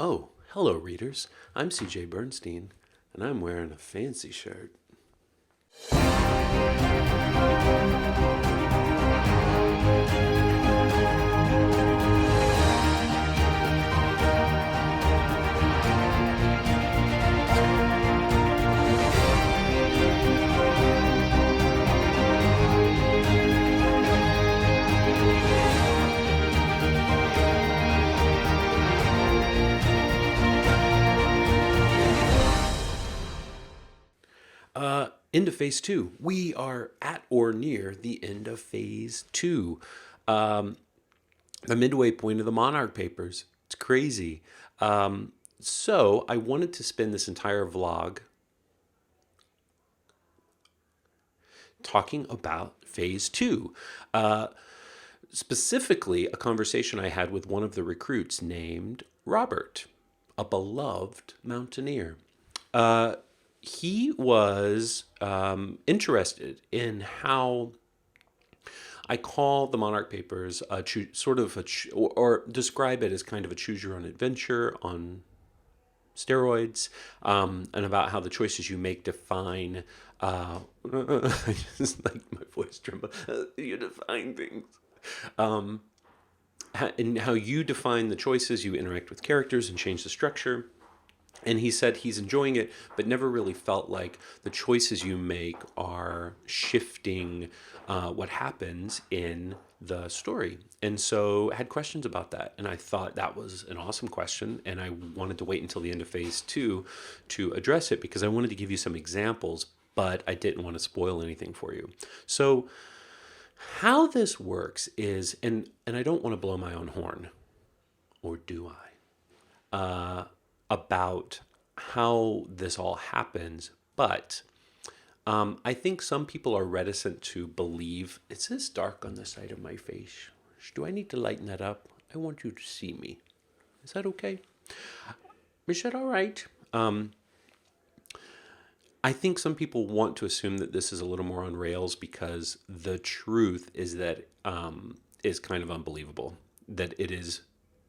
Oh, hello, readers. I'm CJ Bernstein, and I'm wearing a fancy shirt. Into phase two. We are at or near the end of phase two. Um, the midway point of the Monarch Papers. It's crazy. So I wanted to spend this entire vlog talking about phase two. Uh, Specifically, a conversation I had with one of the recruits named Robert, a beloved mountaineer. Uh, he was interested in how I call the Monarch Papers sort of or describe it as kind of a choose your own adventure on steroids, and about how the choices you make define. I just like my voice tremble. You define things. Um, and how you define the choices, you interact with characters and change the structure. And he said he's enjoying it, but never really felt like the choices you make are shifting what happens in the story. And so I had questions about that. And I thought that was an awesome question. And I wanted to wait until the end of phase two to address it because I wanted to give you some examples, but I didn't want to spoil anything for you. So, how this works is, and I don't want to blow my own horn, or do I? About how this all happens, but I think some people are reticent to believe. It's this dark on the side of my face. Do I need to lighten that up? I want you to see me. Is that okay? Is that all right? I think some people want to assume that this is a little more on rails because the truth is that is kind of unbelievable. That it is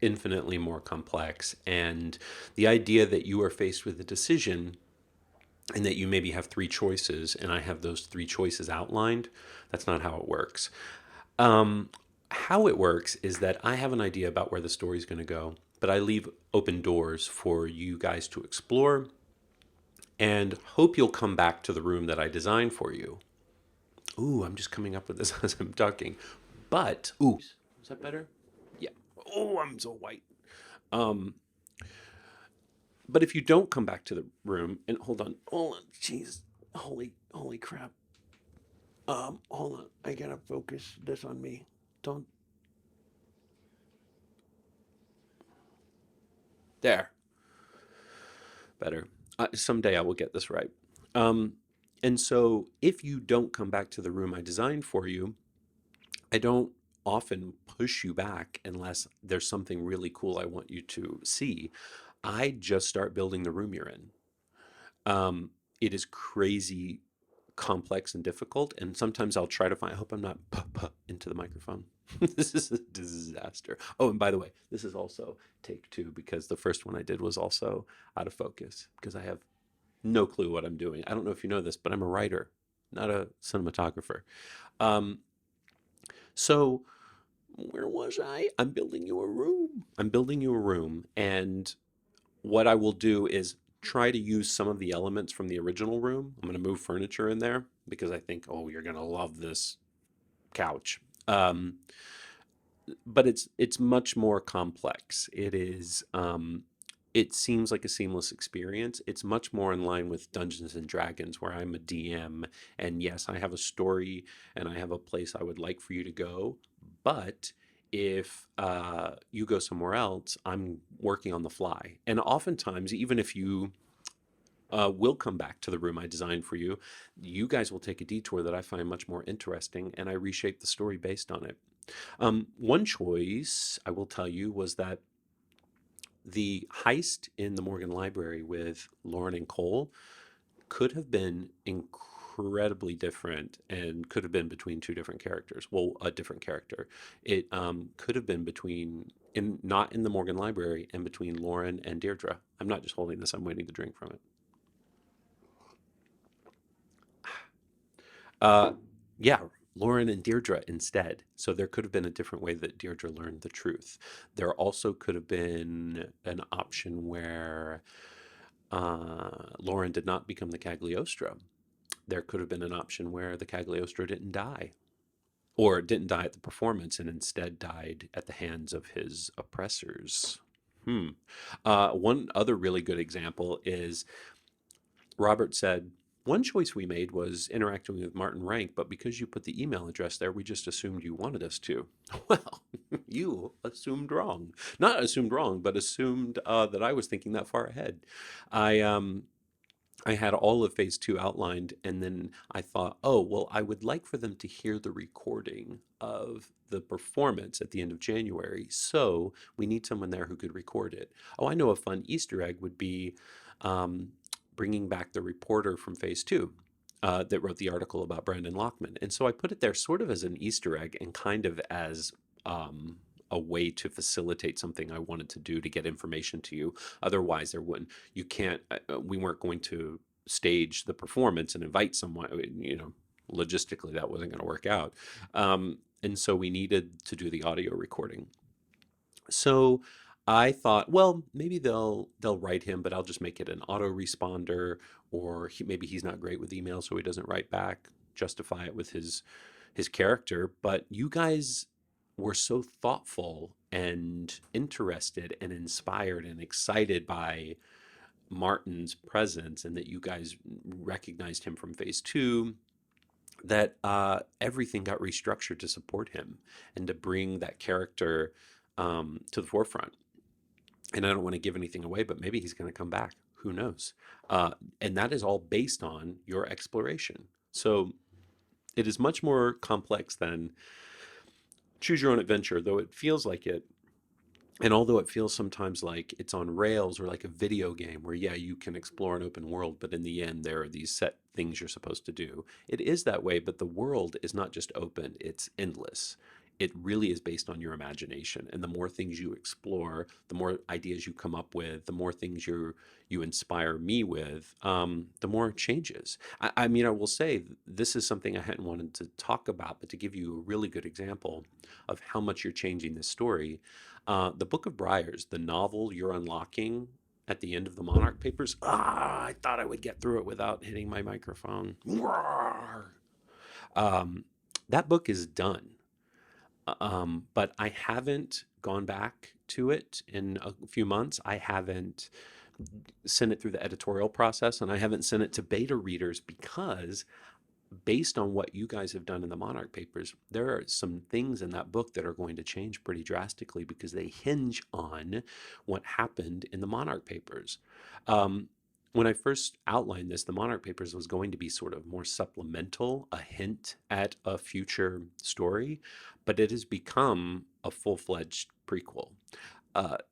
infinitely more complex, and the idea that you are faced with a decision and that you maybe have three choices, and I have those three choices outlined. That's not how it works. How it works is that I have an idea about where the story is going to go, but I leave open doors for you guys to explore and hope you'll come back to the room that I designed for you. Ooh, I'm just coming up with this as I'm talking. But, ooh, is that better? Yeah. Oh, I'm so white. Um, but if you don't come back to the room, and hold on, jeez, holy crap. Hold on, I gotta focus this on me. Don't, there, better. Someday I will get this right. Um, and so if you don't come back to the room I designed for you, I don't often push you back unless there's something really cool I want you to see. I just start building the room you're in. It is crazy complex and difficult, and sometimes I'll try to find. I hope I'm not into the microphone. This is a disaster. Oh, and by the way, this is also take two because the first one I did was also out of focus because I have no clue what I'm doing. I don't know if you know this, but I'm a writer, not a cinematographer. Um, so where was I? I'm building you a room. I'm building you a room, and what I will do is try to use some of the elements from the original room. I'm going to move furniture in there because I think, oh, you're going to love this couch. But it's much more complex. It is. It seems like a seamless experience. It's much more in line with Dungeons and Dragons, where I'm a DM, and yes, I have a story and I have a place I would like for you to go. But if you go somewhere else, I'm working on the fly. And oftentimes, even if you will come back to the room I designed for you, you guys will take a detour that I find much more interesting, and I reshape the story based on it. One choice I will tell you was that the heist in the Morgan Library with Lauren and Cole could have been incredibly different and could have been between two different characters. Well, a different character. It could have been between in not in the Morgan Library, and between Lauren and Deirdre. I'm not just holding this, I'm waiting to drink from it. Uh, yeah, Lauren and Deirdre instead. So there could have been a different way that Deirdre learned the truth. There also could have been an option where Lauren did not become the Cagliostro. There could have been an option where the Cagliostro didn't die, or didn't die at the performance and instead died at the hands of his oppressors. Hmm. One other really good example is Robert said, one choice we made was interacting with Martin Rank, but because you put the email address there, we just assumed you wanted us to. Well, you assumed wrong. Not assumed wrong, but assumed that I was thinking that far ahead. I I had all of phase two outlined, and then I thought, oh, well, I would like for them to hear the recording of the performance at the end of January. So we need someone there who could record it. Oh, I know a fun Easter egg would be um, bringing back the reporter from phase two. That wrote the article about Brandon Lockman. And so I put it there sort of as an Easter egg and kind of as a way to facilitate something I wanted to do to get information to you. Otherwise, there wouldn't, you can't, we weren't going to stage the performance and invite someone, logistically that wasn't going to work out. And so we needed to do the audio recording. So I thought, well, maybe they'll write him, but I'll just make it an autoresponder, or maybe he's not great with email, so he doesn't write back. Justify it with his character. But you guys were so thoughtful and interested and inspired and excited by Martin's presence, and that you guys recognized him from phase two, that everything got restructured to support him and to bring that character to the forefront. And I don't want to give anything away, but maybe he's going to come back. Who knows? And that is all based on your exploration. So it is much more complex than choose your own adventure, though it feels like it. And although it feels sometimes like it's on rails or like a video game where, yeah, you can explore an open world, but in the end, there are these set things you're supposed to do. It is that way, but the world is not just open, it's endless. It really is based on your imagination. And the more things you explore, the more ideas you come up with, the more things you inspire me with, the more it changes. I mean, I will say this is something I hadn't wanted to talk about, but to give you a really good example of how much you're changing this story, the Book of Briars, the novel you're unlocking at the end of the Monarch Papers. I thought I would get through it without hitting my microphone. Um, that book is done, but I haven't gone back to it in a few months. I haven't sent it through the editorial process, and I haven't sent it to beta readers because based on what you guys have done in the Monarch Papers, there are some things in that book that are going to change pretty drastically because they hinge on what happened in the Monarch Papers. Um, when I first outlined this, the Monarch Papers was going to be sort of more supplemental, a hint at a future story, but it has become a full fledged prequel.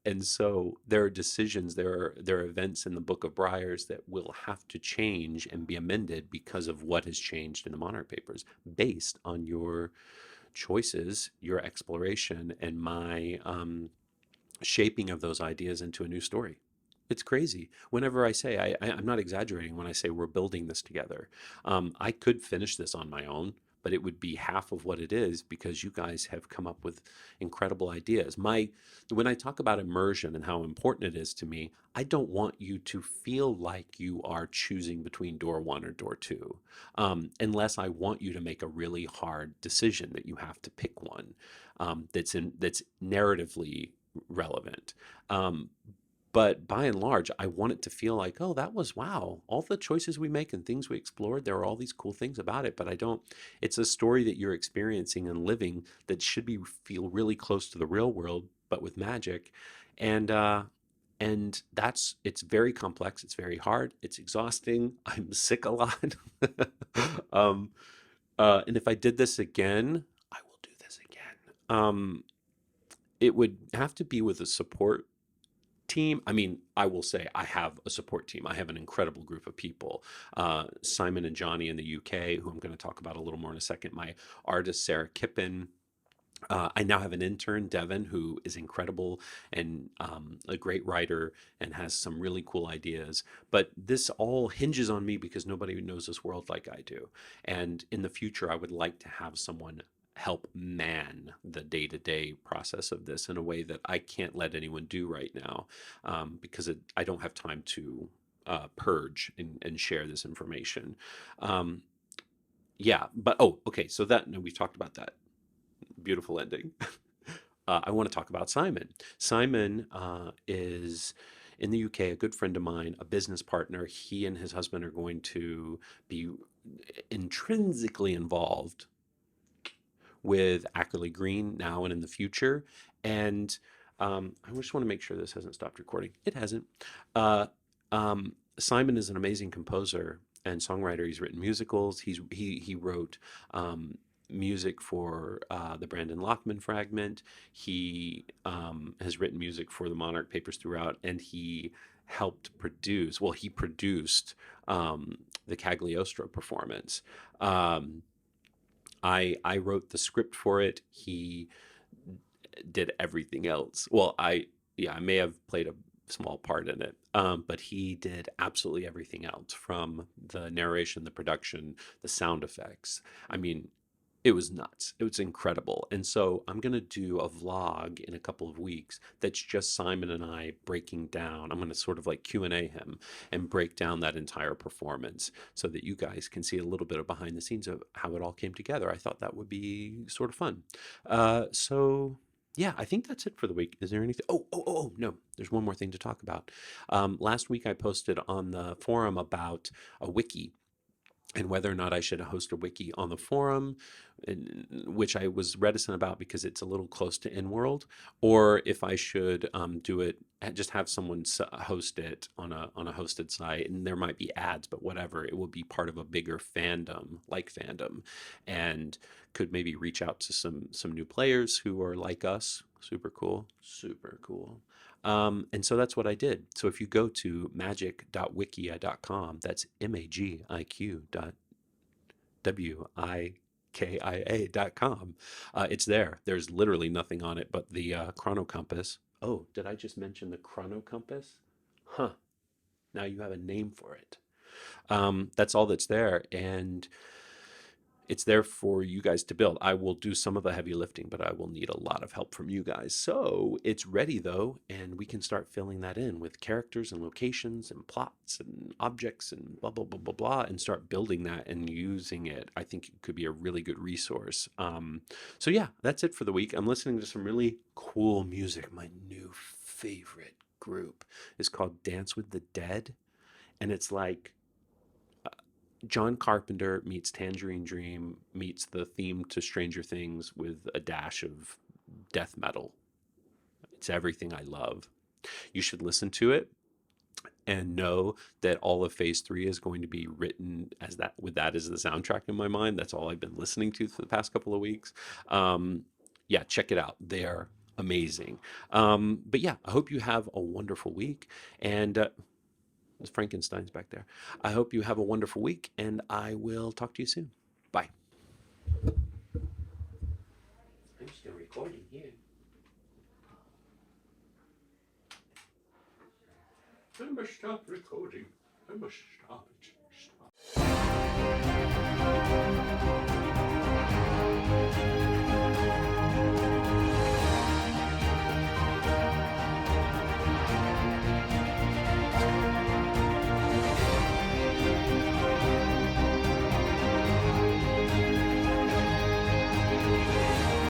And so there are decisions, there are events in the Book of Briars that will have to change and be amended because of what has changed in the Monarch Papers, based on your choices, your exploration, and my shaping of those ideas into a new story. It's crazy. Whenever I say, I'm not exaggerating when I say we're building this together. I could finish this on my own, but it would be half of what it is because you guys have come up with incredible ideas. When I talk about immersion and how important it is to me, I don't want you to feel like you are choosing between door one or door two, unless I want you to make a really hard decision that you have to pick one that's narratively relevant. Um, but by and large, I want it to feel like, oh, that was wow. All the choices we make and things we explored, there are all these cool things about it. But I don't, it's a story that you're experiencing and living that should be feel really close to the real world, but with magic. And, uh, and it's very complex. It's very hard. It's exhausting. I'm sick a lot. um, and if I did this again, I will do this again. It would have to be with a support team. I mean, I will say I have a support team. I have an incredible group of people. Simon and Johnny in the UK, who I'm going to talk about a little more in a second. My artist, Sarah Kippen, I now have an intern, Devin, who is incredible and a great writer and has some really cool ideas. But this all hinges on me because nobody knows this world like I do. And in the future, I would like to have someone help man the day to day process of this in a way that I can't let anyone do right now because I don't have time to purge and share this information. Um, yeah, but oh, okay. So that, no, we talked about that. Beautiful ending. I want to talk about Simon. Simon is in the UK, a good friend of mine, a business partner. He and his husband are going to be intrinsically involved with Ackerley Green now and in the future. And I just want to make sure this hasn't stopped recording. It hasn't. Uh, Simon is an amazing composer and songwriter. He's written musicals. He wrote music for the Brandon Lockman fragment. He has written music for the Monarch Papers throughout, and he helped produce. Well, he produced the Cagliostro performance. Um, I wrote the script for it. He did everything else. Well, I may have played a small part in it, but he did absolutely everything else from the narration, the production, the sound effects. I mean, it was nuts. It was incredible. And so I'm going to do a vlog in a couple of weeks that's just Simon and I breaking down. I'm going to sort of like Q&A him and break down that entire performance so that you guys can see a little bit of behind the scenes of how it all came together. I thought that would be sort of fun. So yeah, I think that's it for the week. Is there anything? Oh, no, there's one more thing to talk about. Last week I posted on the forum about a wiki and whether or not I should host a wiki on the forum, which I was reticent about because it's a little close to InWorld, or if I should do it, just have someone host it on a hosted site, and there might be ads, but whatever, it will be part of a bigger fandom, like fandom, and could maybe reach out to some new players who are like us. Super cool, super cool. And so that's what I did. So if you go to magic.wikia.com, that's magic.wikia.com, it's there. There's literally nothing on it but the chrono compass. Oh, did I just mention the chrono compass? Huh. Now you have a name for it. That's all that's there. And it's there for you guys to build. I will do some of the heavy lifting, but I will need a lot of help from you guys. So it's ready though, and we can start filling that in with characters and locations and plots and objects and blah, blah, blah, blah, blah, and start building that and using it. I think it could be a really good resource. So yeah, that's it for the week. I'm listening to some really cool music. My new favorite group is called Dance with the Dead, and it's like John Carpenter meets Tangerine Dream meets the theme to Stranger Things with a dash of death metal. It's everything I love. You should listen to it and know that all of Phase 3 is going to be written as that, with that as the soundtrack in my mind. That's all I've been listening to for the past couple of weeks. Yeah, check it out. They're amazing. But yeah, I hope you have a wonderful week. And Frankenstein's back there. I hope you have a wonderful week, and I will talk to you soon. Bye. I'm still recording here. I must stop recording. I must stop it.